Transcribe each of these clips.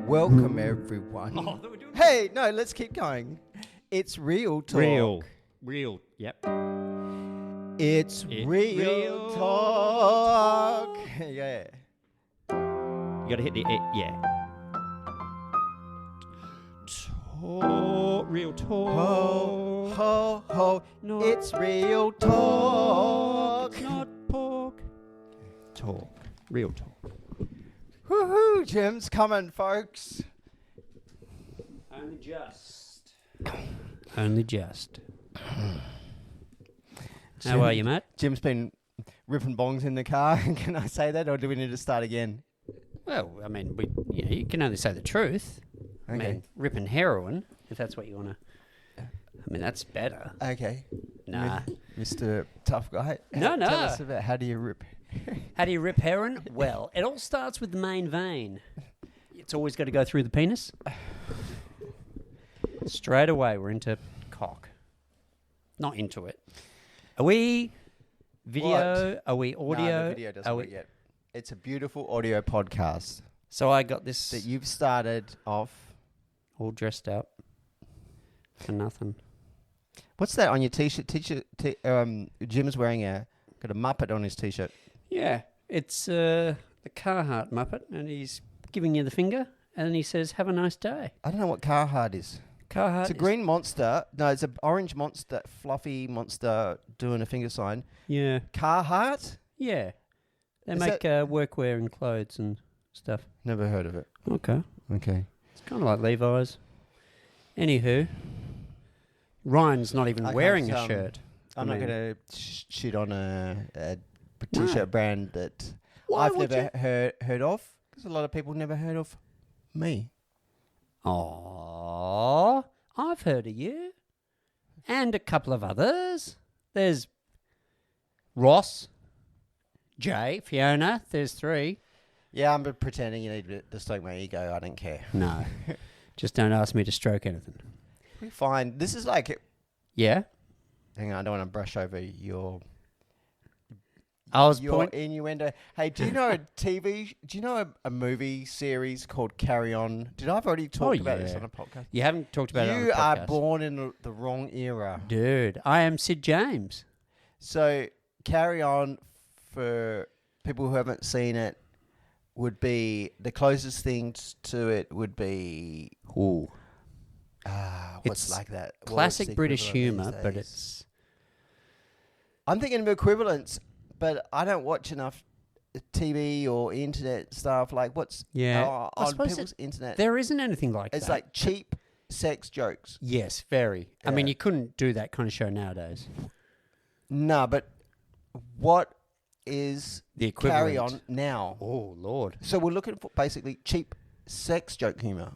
Welcome, everyone. Oh, we're doing Hey, no, let's keep going. It's real talk. Real. Yep. It's real real talk. Yeah. You gotta hit the yeah. Real talk. Ho, ho, ho. Not It's real talk. Not pork. Talk. Real talk. Woohoo, Jim's coming, folks. Only just. Only just. How are you, mate? Jim's been ripping bongs in the car. Can I say that, or do we need to start again? Well, I mean, you can only say the truth. I Okay. mean, ripping heroin, if that's what you want to. I mean, that's better. Okay. Nah. Mr. Tough Guy. No. Tell us about how do you rip. How do you rip heroin? Well, it all starts with the main vein. It's always got to go through the penis. Straight away, we're into cock. Not into it. Are we video? What? Are we audio? No, the video doesn't Are work we- yet. It's a beautiful audio podcast So I got this that you've started off. all dressed up for nothing. What's that on your t-shirt? Jim's wearing got a Muppet on his t-shirt. Yeah, it's the Carhartt Muppet, and he's giving you the finger, and he says, "Have a nice day." I don't know what Carhartt is. Carhartt. It's a green monster. No, it's an orange monster, fluffy monster doing a finger sign. Yeah, Carhartt? yeah. They Is make workwear and clothes and stuff. Never heard of it. Okay. Okay. It's kind of like Levi's. Anywho, Ryan's not even I wearing can't, a shirt. I'm I not mean- going to shit on a No. t-shirt brand that Why I've would never heard of, because a lot of people never heard of me. Oh, I've heard of you. And a couple of others. There's Ross, Jay, Fiona. There's 3. Yeah, I'm pretending you need to stoke my ego. I don't care. No. Just don't ask me to stroke anything. We're fine. This is like... Yeah? Hang on, I don't want to brush over your I was your innuendo. Hey, do you know do you know a movie series called Carry On? Did I already talk about this yeah. on a podcast? You haven't talked about it on You the are podcast. born in the wrong era. Dude, I am Sid James. So, Carry On, for people who haven't seen it, would be the closest thing to it would be Ooh. what's It's like that? What's Classic the British equivalent humour, these but days? it's... I'm thinking of equivalents, but I don't watch enough TV or internet stuff. Like what's Yeah. I on suppose people's internet? There isn't anything like It's that. like cheap sex jokes. Yes, very. I mean, Yeah. you couldn't do that kind of show nowadays. No, but what is The equivalent. Carry On now? Oh, Lord. So we're looking for basically cheap sex joke humor.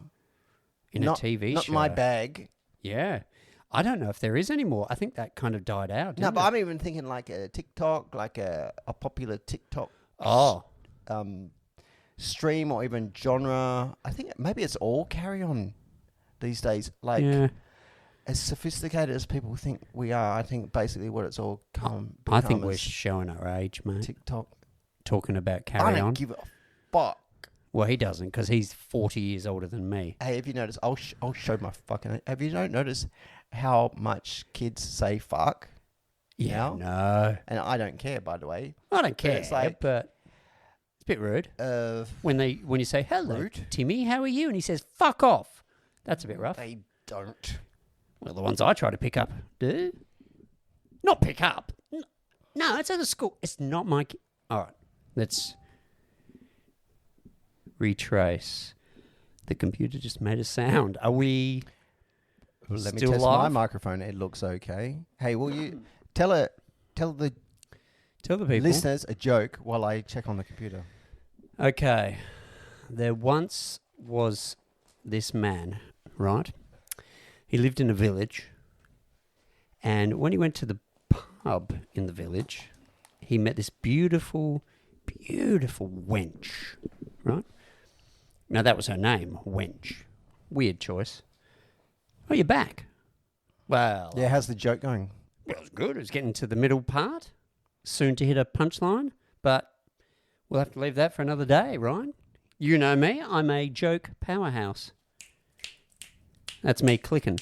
In not, a TV not show. my bag. Yeah. I don't know if there is anymore. I think that kind of died out. No, didn't but it? I'm even thinking like a TikTok, like a popular TikTok Oh. stream or even genre. I think maybe it's all Carry On these days. Like yeah. as sophisticated as people think we are, I think basically what it's all become I think we're is showing our age, mate. TikTok. Talking about I Carry don't On. give a fuck. Well, he doesn't because he's 40 years older than me. Hey, have you noticed? I'll show my fucking. Have you not noticed how much kids say fuck? Yeah. Now? No. And I don't care, by the way. I don't care, it's like- but it's a bit rude. When you say, hello, Rude? Timmy, how are you? And he says, fuck off. That's a bit rough. They don't. Well, the ones I try to pick up do. Not pick up. No, it's at a school. It's not my... All right, let's retrace. The computer just made a sound. Are we Let me still test my live? microphone. It looks okay. Hey, will you tell the Tell the people. listeners a joke while I check on the computer? Okay. There once was this man, right? He lived in a village. And when he went to the pub in the village, he met this beautiful, beautiful wench, right? Now, that was her name, Wench. Weird choice. Oh, you're back. Well, Yeah, how's the joke going? it was good. It was getting to the middle part. Soon to hit a punchline. But we'll have to leave that for another day, Ryan. You know me. I'm a joke powerhouse. That's me clicking.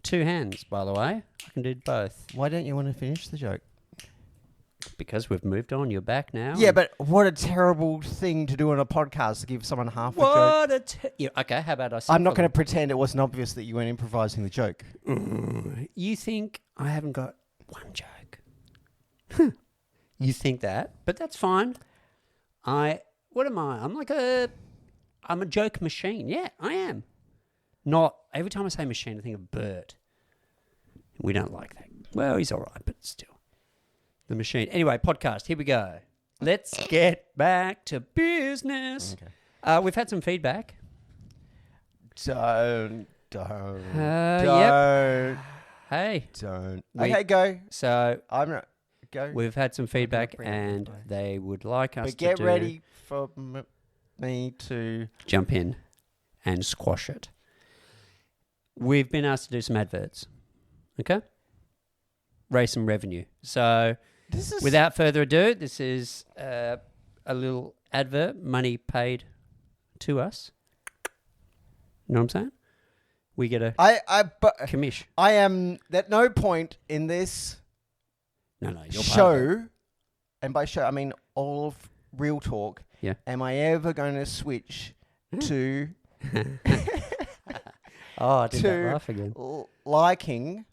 2 hands, by the way. I can do both. Why don't you want to finish the joke? Because we've moved on. You're back now. Yeah, but what a terrible thing to do on a podcast, to give someone half a joke. What a... okay, how about I... I'm not going to pretend it wasn't obvious that you weren't improvising the joke. You think I haven't got one joke? You think that, but that's fine. What am I? I'm a joke machine. Yeah, I am. Not every time I say machine, I think of Bert. We don't like that. Well, he's all right, but still. The machine. Anyway, podcast. Here we go. Let's get back to business. Okay. We've had some feedback. Don't. Yep. Hey. Don't. We- Okay, go. So I'm not. Go. we've had some feedback, bring it and back. they would like us But get to ready for me to. jump in and squash it. We've been asked to do some adverts. Okay? Raise some revenue. So, This is. without further ado, this is a little advert, money paid to us. You know what I'm saying? We get a But commish. I am at no point in this No, you're part of it. show, and by show I mean all of Real Talk. Yeah. Am I ever going to switch to Oh, I did that to laugh again. liking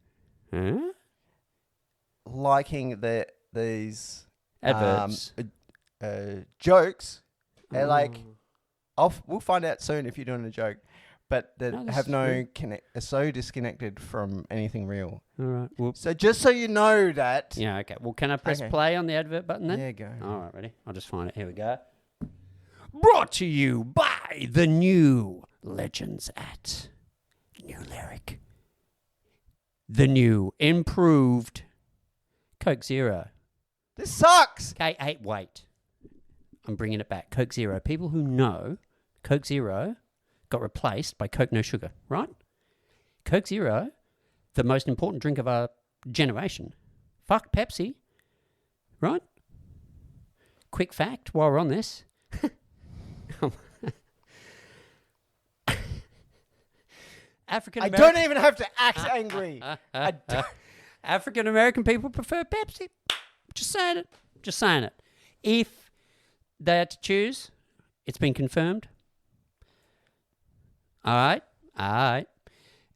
Huh? these Adverts. jokes? And Oh. we'll find out soon if you're doing a joke, but that No, this have is no good. are so disconnected from anything real. All right. Well, So just so you know that. yeah, okay. Well, can I press Okay. play on the advert button then? Yeah, go. All right, ready? I'll just find it. Here we go. Brought to you by the new Legends at New Lyric. The new improved Coke Zero. This sucks. Okay, hey, wait. I'm bringing it back. Coke Zero. People who know Coke Zero got replaced by Coke No Sugar, right? Coke Zero, the most important drink of our generation. Fuck Pepsi, right? Quick fact while we're on this. African I American. don't even have to act angry. I don't. African American people prefer Pepsi. Just saying it. Just saying it. If they had to choose, it's been confirmed. All right.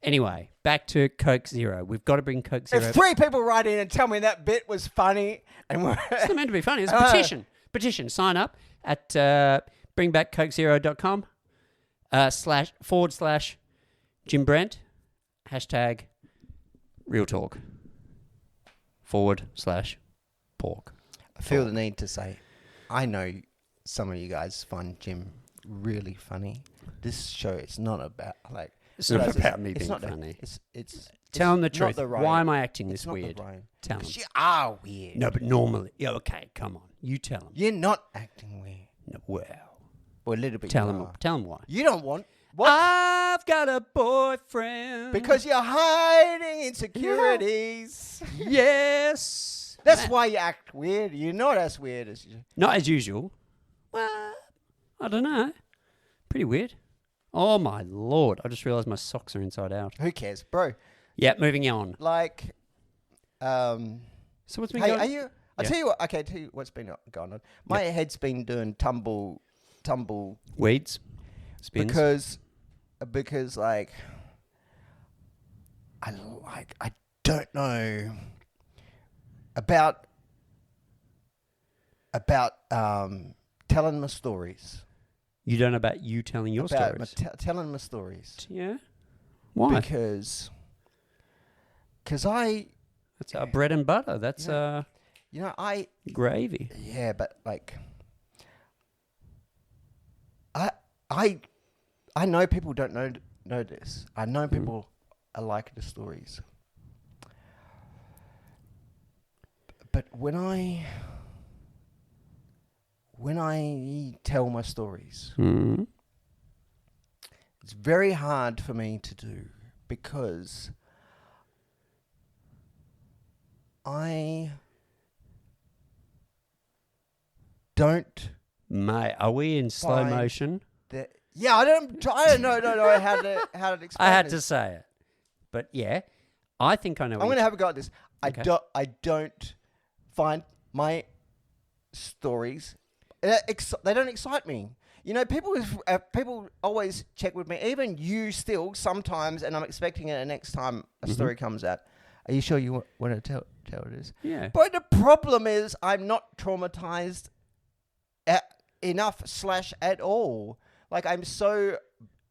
Anyway, back to Coke Zero. We've got to bring Coke Zero. If 3 people write in and tell me that bit was funny, and It's not meant to be funny. It's a petition. Petition. Sign up at bringbackcokezero.com / Jim Brent # Real Talk / pork. I feel the need to say, I know some of you guys find Jim really funny. This show is not about It's not about me it's being not funny. It's Tell them the not truth. the right- Why am I acting it's this not the weird? right- Tell them. Because you are weird. No, but normally. Yeah, okay, come on. You tell them. You're not acting weird. No, well, Well, a little bit. tell you them. are. Tell them why. You don't want what? I've got a boyfriend. Because you're hiding insecurities. Yes. That's Man. why you act weird. You're not as weird as you. Not as usual. Well, I don't know. Pretty weird. Oh my lord! I just realised my socks are inside out. Who cares, bro? Yeah, moving on. Like, So what's been hey, going? are you? I'll Yeah. tell you what. Okay, tell you what's been going on. My head's been doing tumble, Weeds, spins. because like I don't know about telling my stories. You don't know about you telling your about stories. telling my stories Yeah. Why? because I That's our bread and butter. That's I gravy. yeah, but like I know people don't know this. I know people are like the stories. But when I tell my stories, Mm. it's very hard for me to do because I don't Mate, are we in slow Fine. motion? Yeah, I don't know how to explain I had this. to say it. But yeah, I think I know. I'm going to have a go at this. Okay. I don't find my stories, they don't excite me. You know, people always check with me. Even you still sometimes, and I'm expecting it the next time a story comes out. Are you sure you want to tell it is? Yeah. But the problem is I'm not traumatized enough / at all. Like, I'm so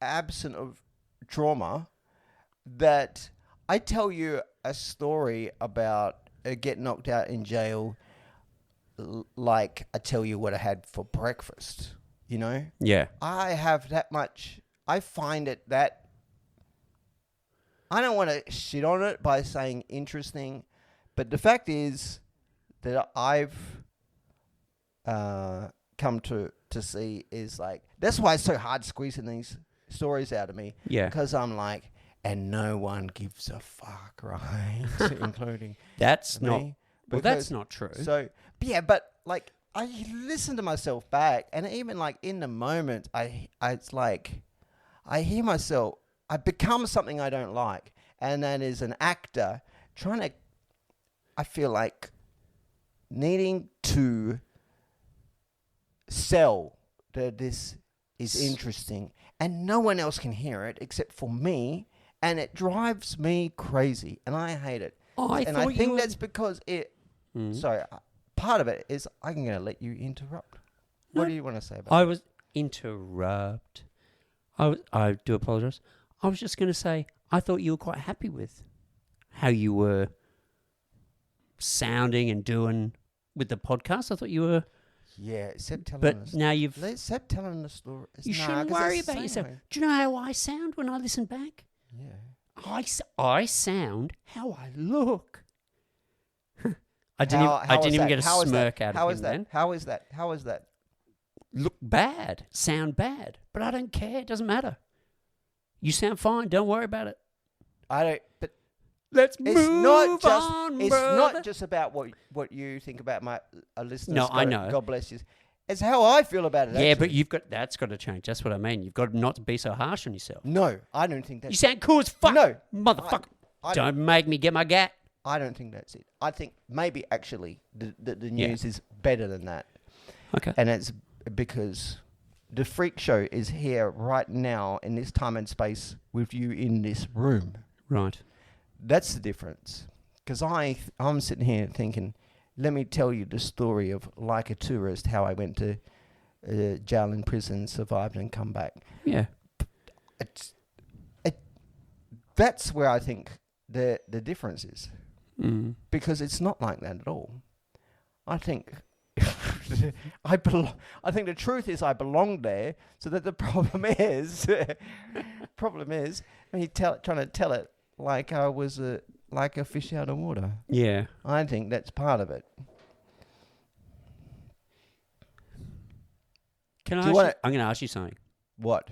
absent of trauma that I tell you a story about get knocked out in jail like I tell you what I had for breakfast, you know? Yeah. I have that much. I find it that I don't want to shit on it by saying interesting, but the fact is that I've come to see is like, that's why it's so hard squeezing these stories out of me. Yeah. Because I'm like, and no one gives a fuck, right? Including That's me. not. Well, Because- that's not true. So, yeah, but like, I listen to myself back, and even like in the moment, it's like I hear myself. I become something I don't like, and that is an actor trying to. I feel like needing to sell that this is interesting, and no one else can hear it except for me, and it drives me crazy, and I hate it. I And thought I think you that's because it. Sorry, part of it is I'm going to let you interrupt. No. What do you want to say about I was interrupt. I do apologise. I was just going to say I thought you were quite happy with how you were sounding and doing with the podcast. I thought you were, Yeah, except telling but us. now you've. Except telling the story. You shouldn't worry about yourself. Do you know how I sound when I listen back? Yeah. I sound how I look. I didn't even get a smirk out of him then. How is that? How is that? Look bad, sound bad, but I don't care. It doesn't matter. You sound fine. Don't worry about it. I don't. But Let's it's move not just. on, It's brother. not just about what you think about my listeners. No, I know. God bless you. It's how I feel about it. Yeah, actually. but that's got to change. That's what I mean. You've got not to be so harsh on yourself. No, I don't think that's. You sound cool as fuck. No, motherfucker. I don't make me get my gat. I don't think that's it. I think maybe actually the news is better than that. Okay. And it's because the freak show is here right now in this time and space with you in this room. Right. That's the difference. Because I'm sitting here thinking, let me tell you the story of like a tourist, how I went to jail and prison, survived and come back. Yeah. That's where I think the difference is. Mm. Because it's not like that at all. I think I think the truth is I belong there. So that the problem is when you trying to tell it like I was like a fish out of water. Yeah. I think that's part of it. Can Do I? you wanna- I'm going to ask you something. What?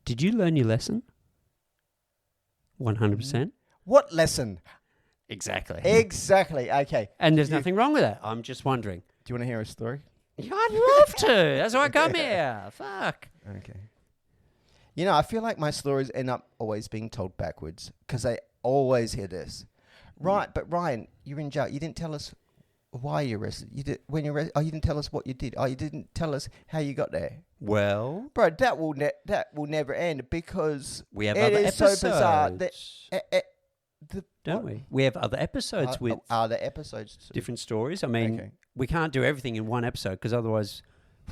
Did you learn your lesson? 100%. What lesson? Exactly. Exactly. Okay. And there's nothing wrong with that. I'm just wondering. Do you want to hear a story? Yeah, I'd love to. That's why I come here. Fuck. Okay. You know, I feel like my stories end up always being told backwards because I always hear this. Right, but Ryan, you're in jail. You didn't tell us why you arrested. You did when you arrested. Oh, you didn't tell us what you did. Oh, you didn't tell us how you got there. Well, Bro, that will never end because we have it other is episodes. so bizarre. Don't we? We have other episodes with are the episodes too? different stories. I mean, Okay. we can't do everything in one episode because otherwise,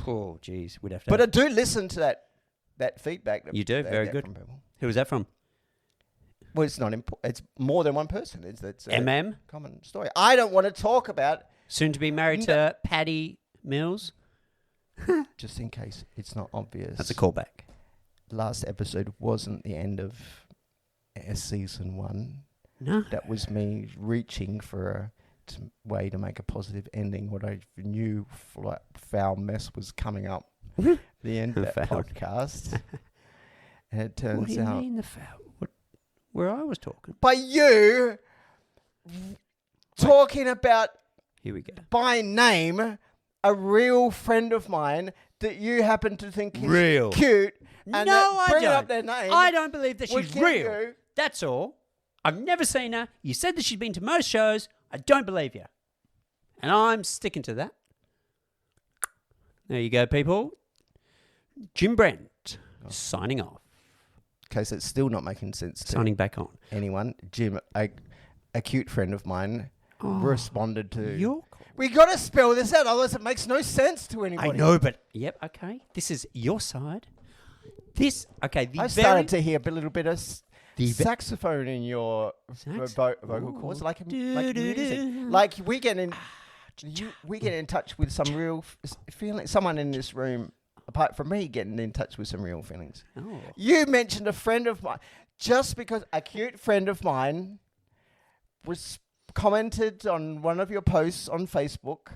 oh, geez, we'd have to. But I do listen to that feedback. That You do? that I Very get good. From people. Who was that from? Well, it's not important. It's more than one person. It's a MM, common story. I don't want to talk about soon to be married to Paddy Mills. just in case it's not obvious. That's a callback. Last episode wasn't the end of season 1. No. That was me reaching for a way to make a positive ending. What I knew foul mess was coming up. The end of that Foul. podcast. And it What turns do you out mean the foul? Where I was talking. by you talking about Here we go. by name a real friend of mine that you happen to think is Real. cute, and No, I bringing don't. up their name. I don't believe that would she's kill real. you. That's all. I've never seen her. You said that she's been to most shows. I don't believe you. And I'm sticking to that. There you go, people. Jim Brent signing off. Okay, so it's still not making sense to Signing back on. anyone. Jim, a cute friend of mine, responded to... You're... We got to spell this out, otherwise it makes no sense to anybody. I know, but... Yep, okay. This is your side. This... Okay, the I started to hear a little bit of The saxophone in your Sax? vocal Ooh. cords, like Do-do-do. music. Like we get in touch with some real feeling. Someone in this room, apart from me, getting in touch with some real feelings. Oh. You mentioned a friend of mine, just because a cute friend of mine was commented on one of your posts on Facebook,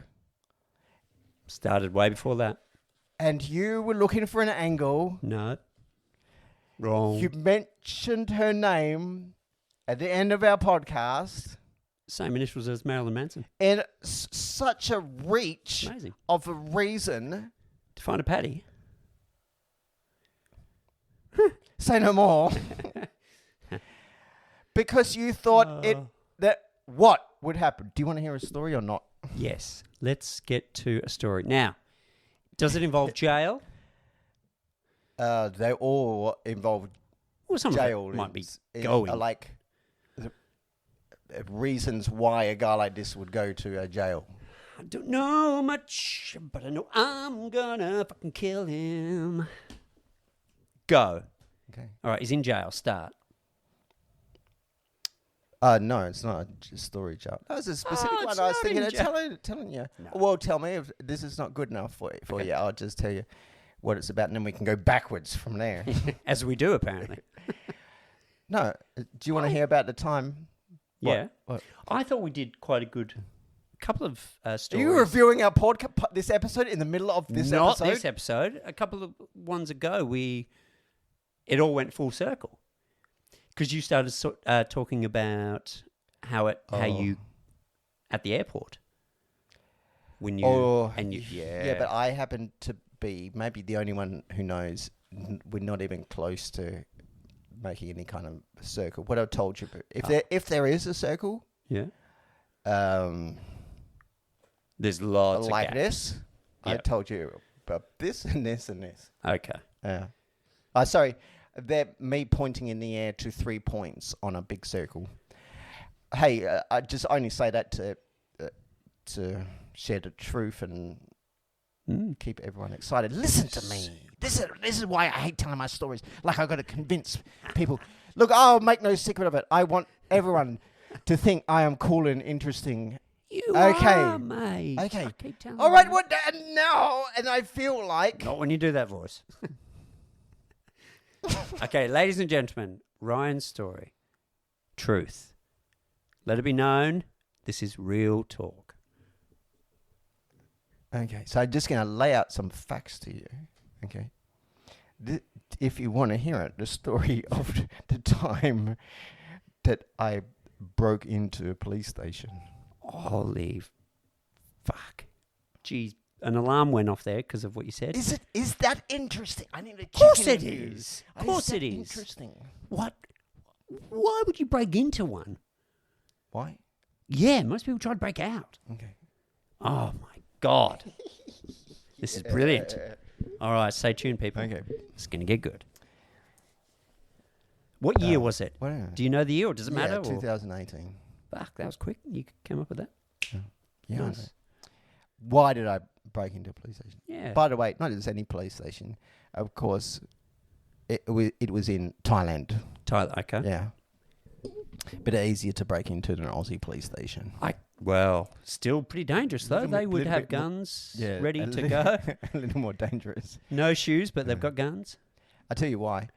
Started way before that. and you were looking for an angle. No. Wrong. You mentioned her name at the end of our podcast Same initials as Marilyn Manson. in such a reach Amazing. of a reason. To find a Patty. Say no more. Because you thought that what would happen. Do you want to hear a story or not? Yes. Let's get to a story. Now, does it involve jail? They all involve Or some jail. of it might be in- going. like reasons why a guy like this would go to a jail. I don't know much, but I know I'm gonna fucking kill him. Go. Okay. All right, he's in jail. Start. No, it's not a story, Joe. That was a specific it's one. I was not thinking in of jail. telling you. No. Well, tell me if this is not good enough for you. I'll just tell you what it's about, and then we can go backwards from there. As we do, apparently. No, do you want to hear about the time? Yeah. What? I thought we did quite a good couple of Are stories. you reviewing our podcast this episode in the middle of this Not episode? this episode. A couple of ones ago, it all went full circle because you started talking about how you at the airport when you Yeah, but I happen to be maybe the only one who knows we're not even close to making any kind of circle. What I told you, if there is a circle, yeah, um, there's lots like of this, I Yep. told you about this and this and this. Okay. Yeah. Sorry, they're me pointing in the air to 3 points on a big circle. Hey, I just only say that to share the truth and keep everyone excited. Listen to me. This is why I hate telling my stories. Like I've got to convince people. Look, I'll make no secret of it. I want everyone to think I am cool and interesting. You Okay. are, mate. Okay. I keep telling All right, you. what now? And I feel like Not when you do that voice. Okay, ladies and gentlemen, Ryan's story. Truth. Let it be known, this is real talk. Okay, so I'm just going to lay out some facts to you. Okay. If you want to hear it, the story of the time that I broke into a police station. Holy fuck. Jeez, an alarm went off there because of what you said. Is that interesting? I need to check. Of course in it with you. is. Of course that it is. Interesting. What? Why would you break into one? Why? Yeah, most people try to break out. Okay. Oh my God. This is brilliant. All right, stay tuned, people. Okay. It's going to get good. What year was it? What? Do you know the year or does it matter? Yeah, or- 2018. Fuck, that was quick. You came up with that? Yeah. I Nice. know. Why did I break into a police station? Yeah. By the way, not just any police station. Of course, it was in Thailand. Tyler, okay. Yeah. Bit easier to break into than an Aussie police station. Well, still pretty dangerous though. Little They bit- would little have bit more- guns ready to go. A little more dangerous. No shoes, but they've got guns. I tell you why.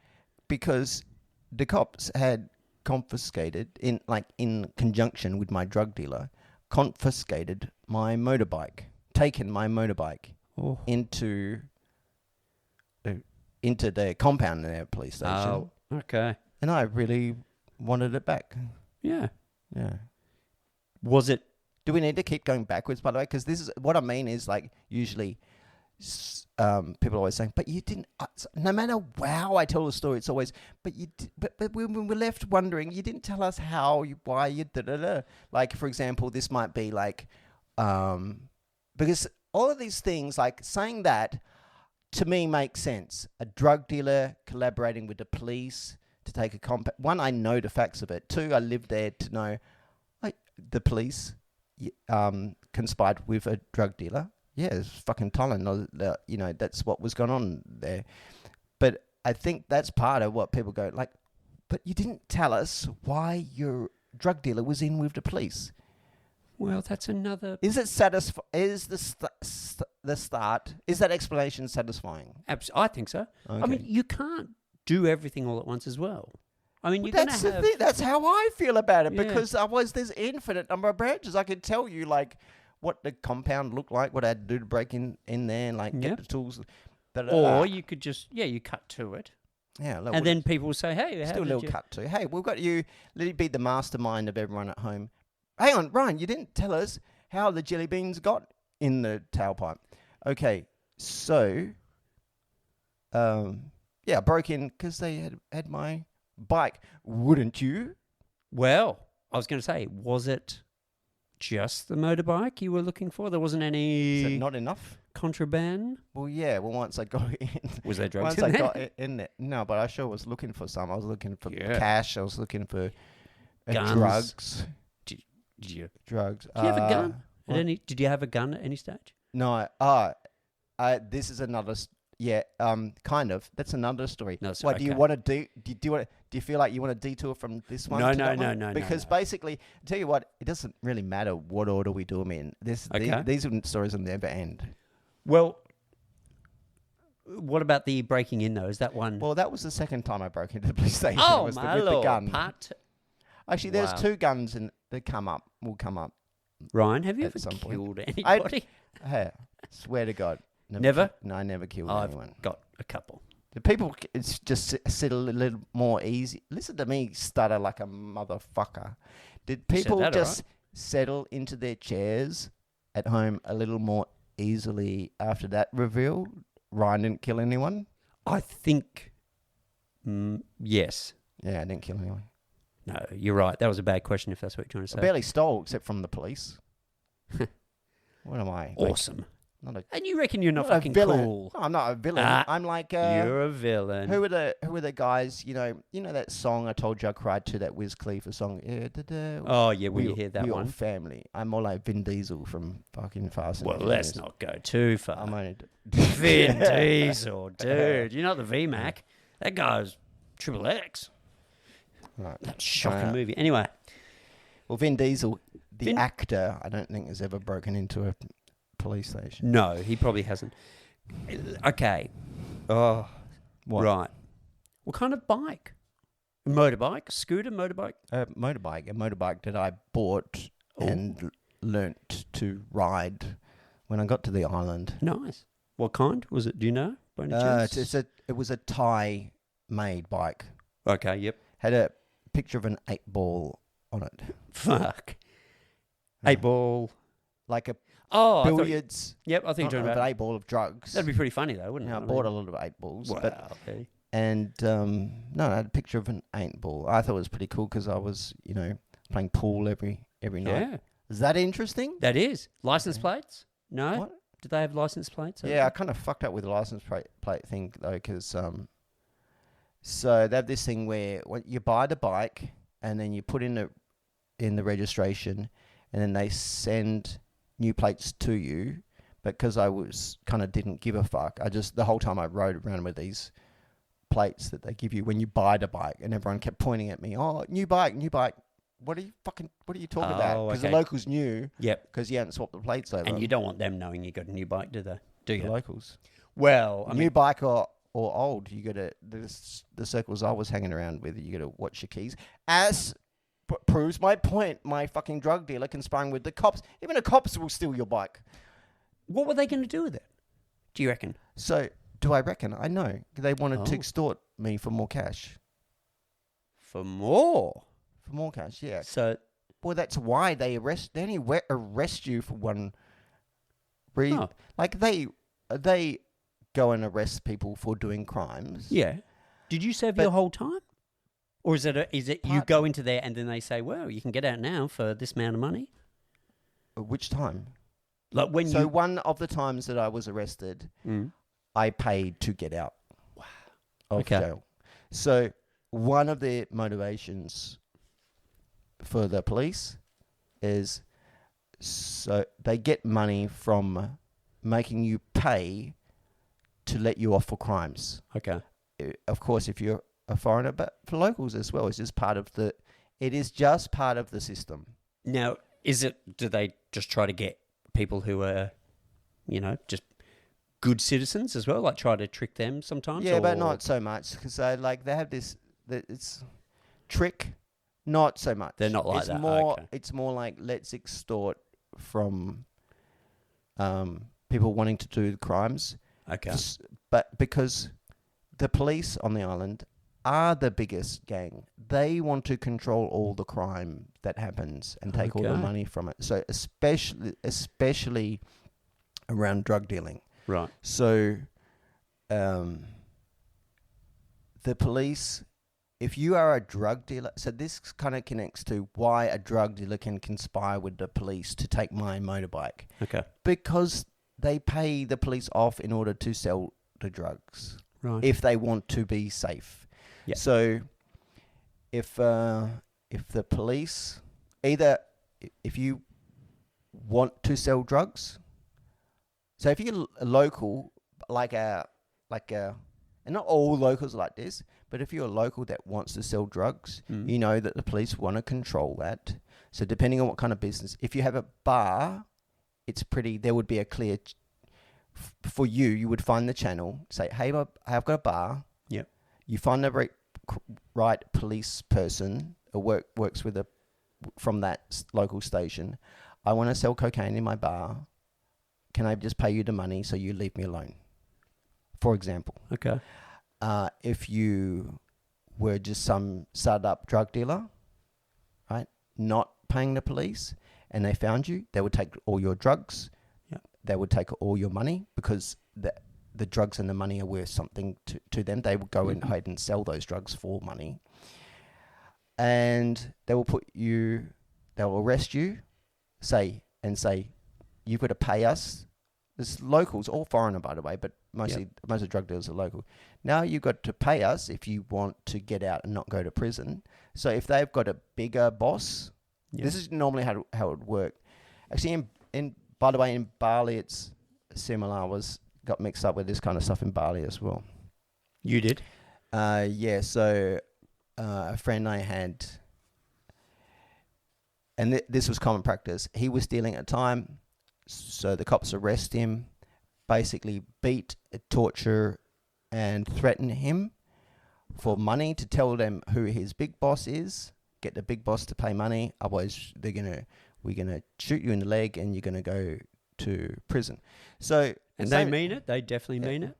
Because the cops had confiscated, in conjunction with my drug dealer, confiscated my motorbike, taken my motorbike Oh. into the compound in their police station. Oh, okay. And I really wanted it back. Yeah. Yeah. Was it Do we need to keep going backwards, by the way? Because this is what I mean is like usually people are always saying, but you didn't, no matter how I tell the story, it's always, but we were left wondering, you didn't tell us how, why you da-da-da. Like, for example, this might be like, because all of these things, like saying that, to me makes sense. A drug dealer collaborating with the police to take a compact. One, I know the facts of it. Two, I lived there to know, like, the police conspired with a drug dealer. Yeah, it's fucking Thailand. You know, that's what was going on there. But I think that's part of what people go, like, but you didn't tell us why your drug dealer was in with the police. Well, that's another... Is it Is the start? Is that explanation satisfying? I think so. Okay. I mean, you can't do everything all at once as well. I mean, Well, you're going that's to the have... thing. That's how I feel about it, Yeah. because otherwise there's infinite number of branches. I could tell you, like, what the compound looked like, what I had to do to break in there, and like Yep. get the tools. Or you could just, you cut to it. yeah, And then people will say, hey, how still a did little you... cut to. Hey, we've got you. Let it be the mastermind of everyone at home. Hang on, Ryan, you didn't tell us how the jelly beans got in the tailpipe. Okay, so, I broke in because they had my bike. Wouldn't you? Well, I was going to say, was it just the motorbike you were looking for? There wasn't Is any it not enough? contraband? Well, yeah. Well, once I got in, Was there drugs once in I there? got in there, no. But I sure was looking for some. I was looking for Yeah. cash. I was looking for Guns. drugs. Did you Drugs. Did you have a gun? what? Did you have a gun at any stage? No. This is another. Kind of. That's another story. No, it's What do you okay. want to do? Do you feel like you want to detour from this one? No, to no, that no, one? no, no, Because no. basically, I tell you what, it doesn't really matter what order we do them in. Okay. These stories will never end. Well, what about the breaking in, though? Is that one... Well, that was the second time I broke into the police station. oh, was my with lord. the gun. Actually, there's Wow. two guns that will come up. Ryan, have you At ever some point. killed anybody? Hey, swear to God. Never? No, I never killed I've anyone. got a couple. The people, it's just sit a little more easy. Listen to me stutter like a motherfucker. Did You said people that, just settle into their chairs at home a little more easily after that reveal? Ryan didn't kill anyone? I think... yes. Yeah, I didn't kill anyone. No, you're right. That was a bad question if that's what you're trying to I say. barely stole except from the police. What am I? Like, Awesome. not a And you reckon you're not not a fucking villain. cool. No, I'm not a villain. Ah, I'm like You're a villain. who are the guys? You know that song I told you I cried to, that Wiz Khalifa song. Yeah, Oh, yeah, when you hear that we all one. family. I'm more like Vin Diesel from fucking Fast and Well, Furious. let's not go too far. I'm only Vin Diesel, dude. You're not the VMAC. That guy's Triple X. Right. That shocking movie. Anyway, Well, Vin Diesel, the Vin- actor, I don't think has ever broken into a police station. no, he probably hasn't. Okay. Oh, What? right. What kind of bike? Motorbike? Scooter? Motorbike? A motorbike that I bought Oh. and learnt to ride when I got to the island. Nice. What kind was it? Do you know? By any chance? It was a Thai-made bike. Okay, yep. Had a picture of an 8-ball on it. Fuck. 8-ball. Like a Oh, I thought, billiards. yep, I think you're Not talking an about. 8-ball of drugs. That'd be pretty funny though, wouldn't Now, it? I bought a lot of 8-balls. Wow. But, okay. and, no, I had a picture of an 8-ball. I thought it was pretty cool because I was, playing pool every night. Yeah, Is that interesting? that is. License plates? No? What? Do they have license plates? Yeah, I kind of fucked up with the license plate thing though, because so they have this thing where when you buy the bike and then you put in the registration, and then they send new plates to you. But because I was kind of didn't give a fuck, the whole time I rode around with these plates that they give you when you buy the bike, and everyone kept pointing at me, "Oh, new bike, new bike." What are you talking about? Because okay. the locals knew, Yep. because you hadn't swapped the plates over. And you don't want them knowing you got a new bike, do they? Do the you? locals. Well, I New mean, bike or old, you got to the circles I was hanging around with. You got to watch your keys. As proves my point, my fucking drug dealer conspiring with the cops. Even the cops will steal your bike. what were they going to do with it? Do you reckon? So do I reckon? I know they wanted to Oh. extort me for more cash. For more. For more cash, yeah. So Well, that's why they only arrest you for one reason. Oh. Like they go and arrest people for doing crimes. Yeah. Did you serve But- your whole time? Or is it you Part- go into there and then they say, well, you can get out now for this amount of money? Which time? Like when So you... one of the times that I was arrested, I paid to get out of Okay. jail. So one of the motivations for the police is so they get money from making you pay to let you off for crimes. Okay. Of course, if you're a foreigner, but for locals as well, it's just part of the. It is just part of the system. Now, do they just try to get people who are, just good citizens as well? Like try to trick them sometimes? Yeah, but or- not so much because they have this. It's trick, not so much. They're not like it's that. More, Okay. it's more like let's extort from people wanting to do crimes. Okay. But because the police on the island are the biggest gang, they want to control all the crime that happens and take all the Okay. money from it. So especially around drug dealing. Right. So, the police, if you are a drug dealer, so this kind of connects to why a drug dealer can conspire with the police to take my motorbike. Okay. Because they pay the police off in order to sell the drugs Right. if they want to be safe. Yeah. So, if the police, either if you want to sell drugs, so if you're a local, and not all locals are like this, but if you're a local that wants to sell drugs, you know that the police want to control that. So depending on what kind of business, if you have a bar, there would be a clear, for you would find the channel, say, hey, I've got a bar. Yep. You find the right police person or works from that local station. I want to sell cocaine in my bar. Can I just pay you the money so you leave me alone? For example. Okay. If you were just some startup drug dealer, right, not paying the police, and they found you, they would take all your drugs. Yep. They would take all your money because the drugs and the money are worth something to them. They would go and ahead and sell those drugs for money. And they will they'll arrest you, say, you've got to pay us. There's locals, all foreigner, by the way, but most of the drug dealers are local. Now you've got to pay us if you want to get out and not go to prison. So if they've got a bigger boss, this is normally how it would work. Actually, by the way, in Bali, it's similar. I got mixed up with this kind of stuff in Bali as well. You did? Yeah, so a friend I had, and this was common practice. He was stealing at a time, so the cops arrest him, basically beat, torture, and threaten him for money to tell them who his big boss is, get the big boss to pay money, otherwise we're gonna shoot you in the leg and you're gonna go to prison. So And they mean it? They definitely mean it?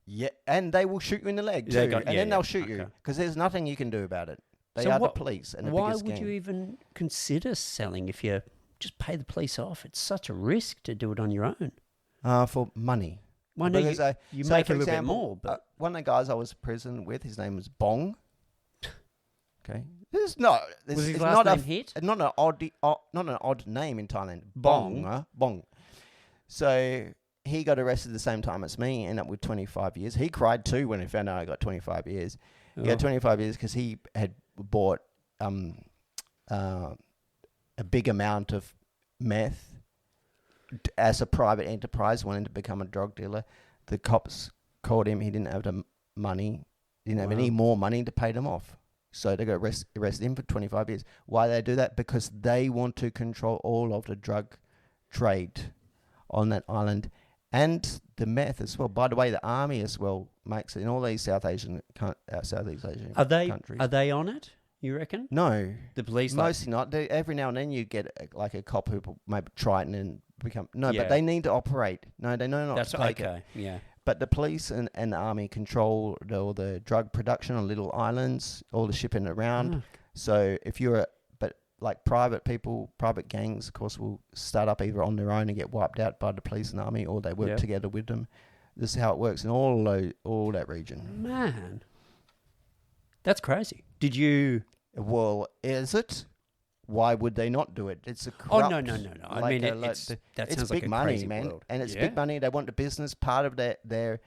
yeah, and they will shoot you in the leg too, then they'll shoot you because there's nothing you can do about it. They So are what- the police and the Why biggest would gang. you even consider selling if you just pay the police off? It's such a risk to do it on your own. For money. Well, no, Because, you so make for a little example, bit more, but one of the guys I was in prison with, his name was Bong. Okay, this is not. This was his is last not name a, Hit? not an odd name in Thailand. Bong. Bong. So he got arrested the same time as me, ended up with 25 years. He cried too when he found out I got 25 years. He got 25 years because he had bought a big amount of meth as a private enterprise, wanting to become a drug dealer. The cops called him. He didn't have the money. Didn't have any more money to pay them off. So they got arrested him for 25 years. Why they do that? Because they want to control all of the drug trade on that island and the meth as well. By the way, the army as well makes it in all these Southeast Asian countries. Are they on it, you reckon? No. The police? Mostly not. Every now and then you get a cop who will maybe try it and then become... No, Yeah. but they need to operate. No, they know not That's to take it. okay, yeah. But the police and the army control all the drug production on little islands, all the shipping around. Oh. So if you're... But like private people, private gangs, of course, will start up either on their own and get wiped out by the police and army, or they work Yeah. together with them. This is how it works in all that region. Man, that's crazy. Did you? Well, is it? Why would they not do it? It's a Oh corrupt, no. I mean, that it's sounds big like a money, crazy man, world. and it's Yeah. big money. They want the business part of the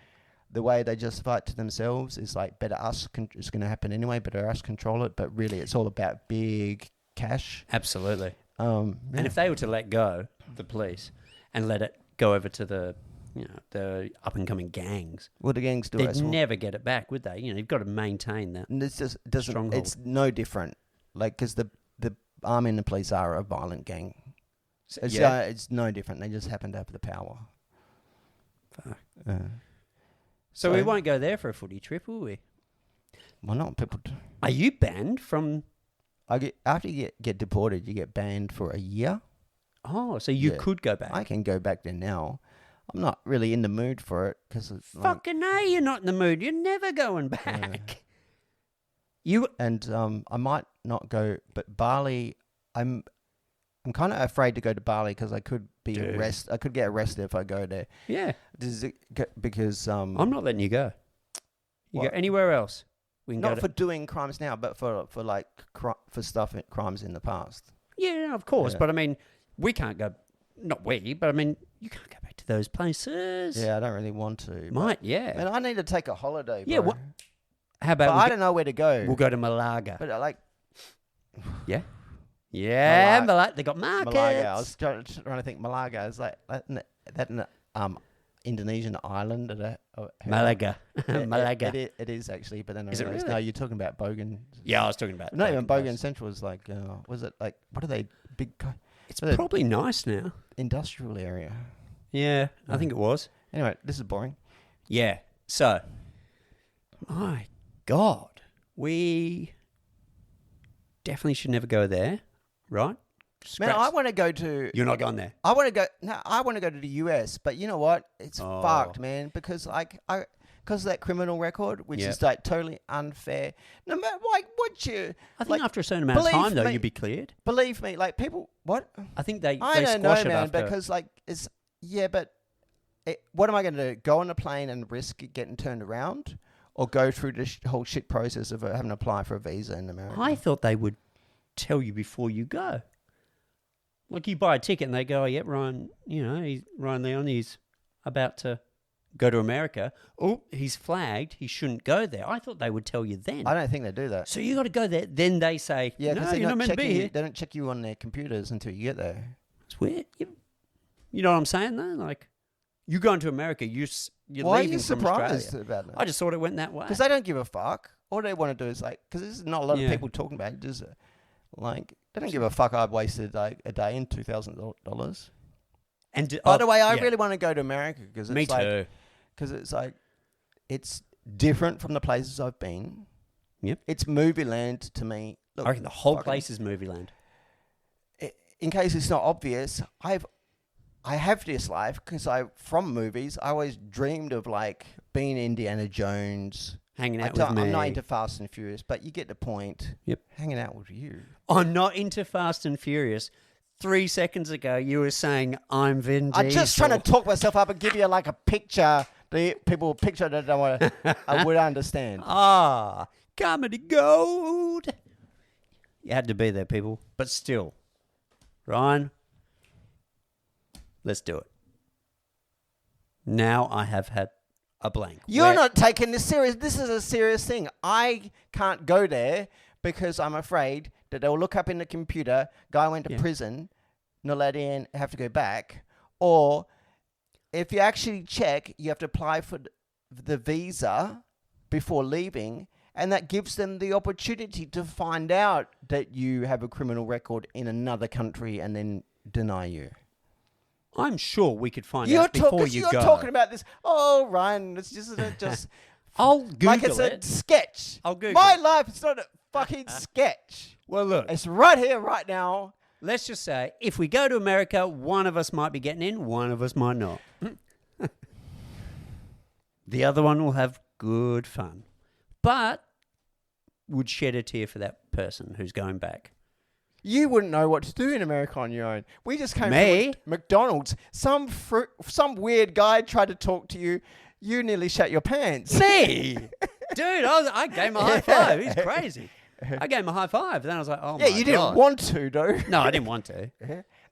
way they justify it to themselves is like better us. It's going to happen anyway. Better us control it. But really, it's all about big cash. Absolutely. Yeah. And if they were to let go the police and let it go over to the the up and coming gangs, what the gangs do, they'd as well. never get it back, would they? You've got to maintain that. And this just doesn't. Stronghold. It's no different. Like because the army and the police are a violent gang. It's no different. They just happen to have the power. Fuck. So- So we won't go there for a footy trip, will we? Well, not people. Are you banned from? After you get deported, you get banned for a year. Oh, so you Yeah. could go back. I can go back there now. I'm not really in the mood for it because it's like, Fucking A, you're not in the mood. You're never going back. You and I might not go. But Bali, I'm kind of afraid to go to Bali because I could be Dude. arrested. I could get arrested if I go there. Yeah. Because I'm not letting you go. You What? go anywhere else. We can go not to, for doing crimes now, but for like for crimes in the past. yeah, of course. Yeah. But I mean, we can't go. Not we, but I mean, you can't go back to those places. Yeah, I don't really want to. Might, yeah. And I need to take a holiday. Bro. Yeah, what- How But about I don't know where to go. we'll go to Malaga? But I like Yeah, Malaga. Malaga. They got markets. Malaga. I was trying to think Malaga. It's like that Indonesian island. Malaga. Yeah, Malaga. It is actually, but then I Is it realized, really? no, you're talking about Bogan. Yeah, I was talking about. Not even Bogan Bogan Coast. Central was like, was it like, what are they, big It's was it- probably nice now. industrial area? Yeah, I think it was. Anyway, this is boring. Yeah. So, my God, we definitely should never go there, right? Man, I want to go to, You're not going there. I want to go to the US, but you know what? It's Oh. fucked, man, because because of that criminal record, which Yep. is like totally unfair. No matter like what you, I think like, after a certain amount of believe time, though, me- you'd be cleared. believe me, like people, what? I think they I don't know, squash it man, after. because like it's but what am I going to do? Go on a plane and risk it getting turned around, or go through the whole shit process of having to apply for a visa in America? I thought they would tell you before you go. Like you buy a ticket and they go, oh, "Yep, Ryan. Ryan Leon. He's about to go to America. Oh, he's flagged. He shouldn't go there." I thought they would tell you then. I don't think they do that. So you got to go there. Then they say, Yeah, "No, because you're not meant to be here." They don't check you on their computers until you get there. It's weird. You know what I'm saying, though? Like, you going to America, you're Why are leaving you from surprised Australia. about that? I just thought it went that way. Because they don't give a fuck. All they want to do is like, because there's not a lot Yeah. of people talking about it. Just like they don't give a fuck. I've wasted like a day and $2,000. And By the way, I really want to go to America because Me it's like, too. because it's like, it's different from the places I've been. Yep. It's movie land to me. Look, I reckon the whole fucking- place is movie land. In case it's not obvious, I have this life because from movies. I always dreamed of like being Indiana Jones. Hanging out with me. I'm not into Fast and Furious, but you get the point. Yep. Hanging out with you. I'm not into Fast and Furious. 3 seconds ago, you were saying I'm Vin Diesel. I'm just trying to talk myself up and give you like a picture. The people picture that I would understand. Ah, comedy gold. You had to be there, people. But still, Ryan, let's do it. Now I have had a blank. You're not taking this serious. This is a serious thing. I can't go there because I'm afraid that they'll look up in the computer, guy went to prison, not let in, have to go back. Or if you actually check, you have to apply for the visa before leaving, and that gives them the opportunity to find out that you have a criminal record in another country and then deny you. I'm sure we could find out before you you're go. talking about this. Oh, Ryan, it's just I'll Google like it's a it. sketch. I'll Google My it. life is not a fucking sketch. Well, look, It's right here, right now. let's just say if we go to America, one of us might be getting in, one of us might not. The other one will have good fun, but would shed a tear for that person who's going back. You wouldn't know what to do in America on your own. We just came Me? from McDonald's. Some weird guy tried to talk to you. You nearly shat your pants. Me? Dude, I gave him a high five. He's crazy. I gave him a high five. Then I was like, oh, Yeah, my you God. didn't want to, though. No, I didn't want to.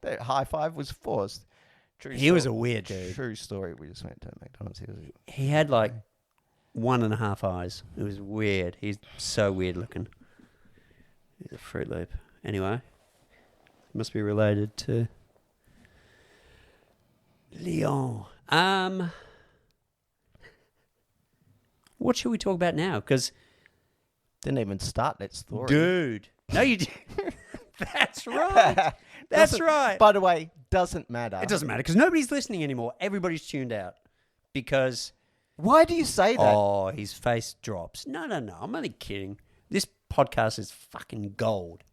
That high five was forced. True He was a story. weird dude. True story. We just went to McDonald's. He had like 1.5 eyes. It was weird. He's so weird looking. He's a Fruit Loop. Anyway, must be related to Leon. What should we talk about now? Because, Didn't even start that story. dude, no, you did. That's right. That's Doesn't- right. By the way, doesn't matter. It doesn't matter because nobody's listening anymore. Everybody's tuned out because Why do you say that? oh, his face drops. No. I'm only kidding. This podcast is fucking gold.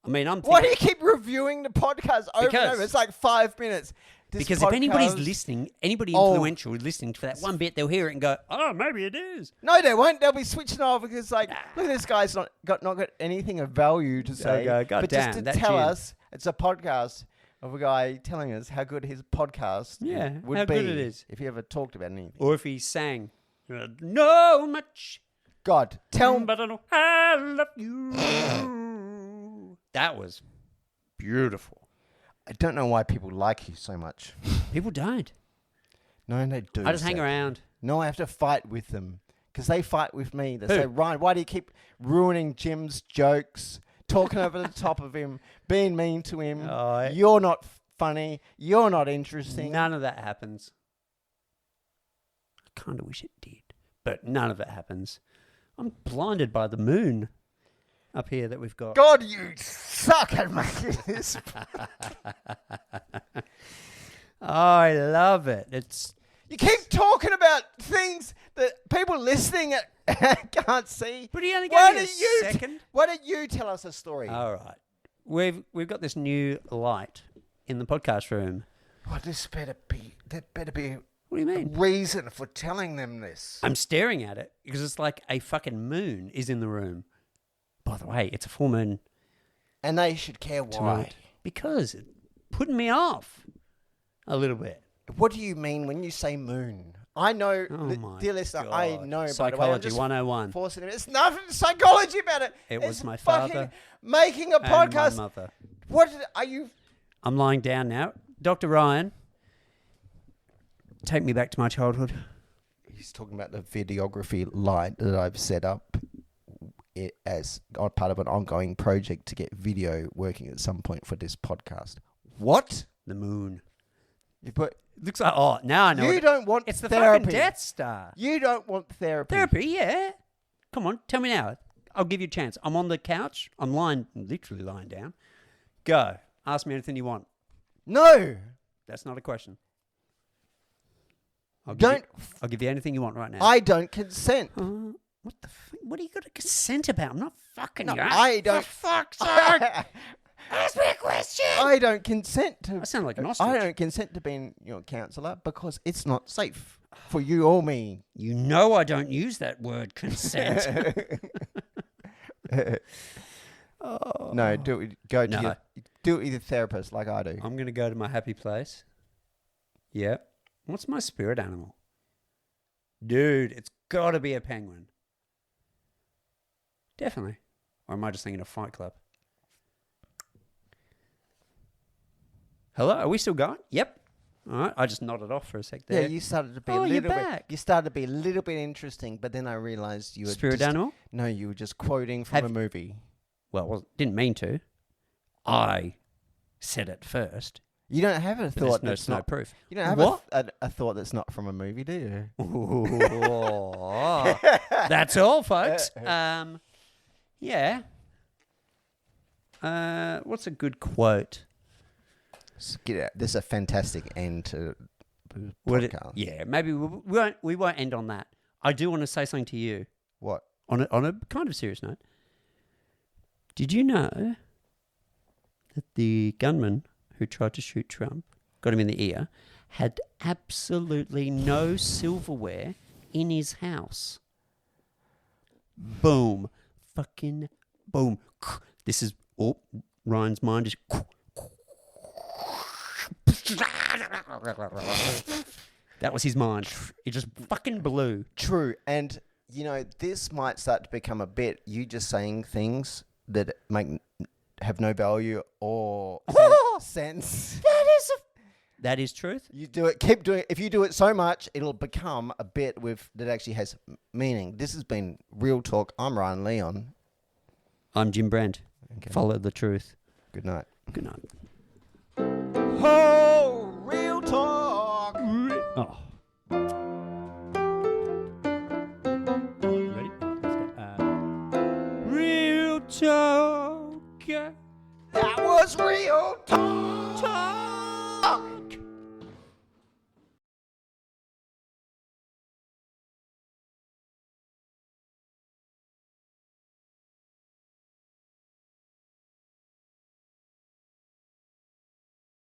I mean, I'm Why do thinking, you keep reviewing the podcast over and Because- over? It's like 5 minutes. This because if anybody's podcast- listening, anybody Oh. influential listening to that one bit, they'll hear it and go, "Oh, maybe it is." No, they won't. They'll be switching off because, like, look, this guy's not got anything of value to say. go, "God but damn, just to that tell tune." us, it's a podcast of a guy telling us how good his podcast Yeah, would how be good it is. if he ever talked about anything. Or if he sang, "No much, God, tell but I know I love you." That was beautiful. I don't know why people like you so much. People don't. No, they do. I just hang Seth. around. No, I have to fight with them because they fight with me. They Who? say, Ryan, why do you keep ruining Jim's jokes, talking over the top of him, being mean to him? Oh, You're not funny. You're not interesting. None of that happens. I kind of wish it did, but none of it happens. I'm blinded by the moon up here that we've got. God, you suck at making this. I love it. It's You keep talking about things that people listening can't see. but he only Why gave me don't a you second. Why don't you tell us a story? All right, we've got this new light in the podcast room. Well, there better be What do you a mean? reason for telling them this. I'm staring at it because it's like a fucking moon is in the room. By the way, it's a full moon And they should care why. tonight because it's putting me off a little bit. What do you mean when you say moon? I know, Oh my dear listener, I God. know, by the way. I'm Psychology just 101. forcing it. It's nothing psychology about it. It It's was my fucking father making a And my podcast. mother. What are you? I'm lying down now. Dr. Ryan, take me back to my childhood. He's talking about the videography light that I've set up as part of an ongoing project to get video working at some point for this podcast. What? The moon. You put? Looks like, oh, now I know. You what don't want it's the therapy. fucking Death Star. You don't want therapy. Therapy, yeah. Come on, tell me now. I'll give you a chance. I'm on the couch. I'm literally lying down. Go. Ask me anything you want. No. That's not a question. I'll give you anything you want right now. I don't consent. What the? What are you got to consent about? I'm not fucking No, you. I don't. For fuck's sake. Ask me a question. I don't consent to. I sound like an ostrich. I don't consent to being your counsellor because it's not safe for you or me. You know I don't use that word consent. No, do it. Go to No. your, do it with your therapist like I do. I'm going to go to my happy place. Yeah. What's my spirit animal? Dude, it's got to be a penguin. Definitely. Or am I just thinking of Fight Club? Hello, are we still going? Yep. All right, I just nodded off for a sec there. Yeah, you started to be Oh, a you're little bit. back. You started to be a little bit interesting, but then I realised you were Spirit just, animal? No, you were just quoting from Have- a movie. Well, didn't mean to. I said it first. You don't have a But thought there's that's no not. proof. You don't have What? a thought that's not from a movie, do you? Oh, that's all, folks. Yeah. What's a good quote? Get out. This is a fantastic end to the Would podcast. yeah, maybe we won't end on that. I do want to say something to you What? on a kind of serious note. Did you know that the gunman who tried to shoot Trump, got him in the ear, had absolutely no silverware in his house? Boom. Fucking boom. This is... Oh, Ryan's mind just... That was his mind. It just fucking blew. True. And, you know, this might start to become a bit you just saying things that have no value or sense. That is truth. You do it, keep doing it. If you do it so much, it'll become a bit that actually has meaning. This has been Real Talk. I'm Ryan Leon. I'm Jim Brand. Okay. Follow the truth. Good night. Good night. Oh, Real Talk. Oh. Ready? Let's go. Real talk. That was Real Talk.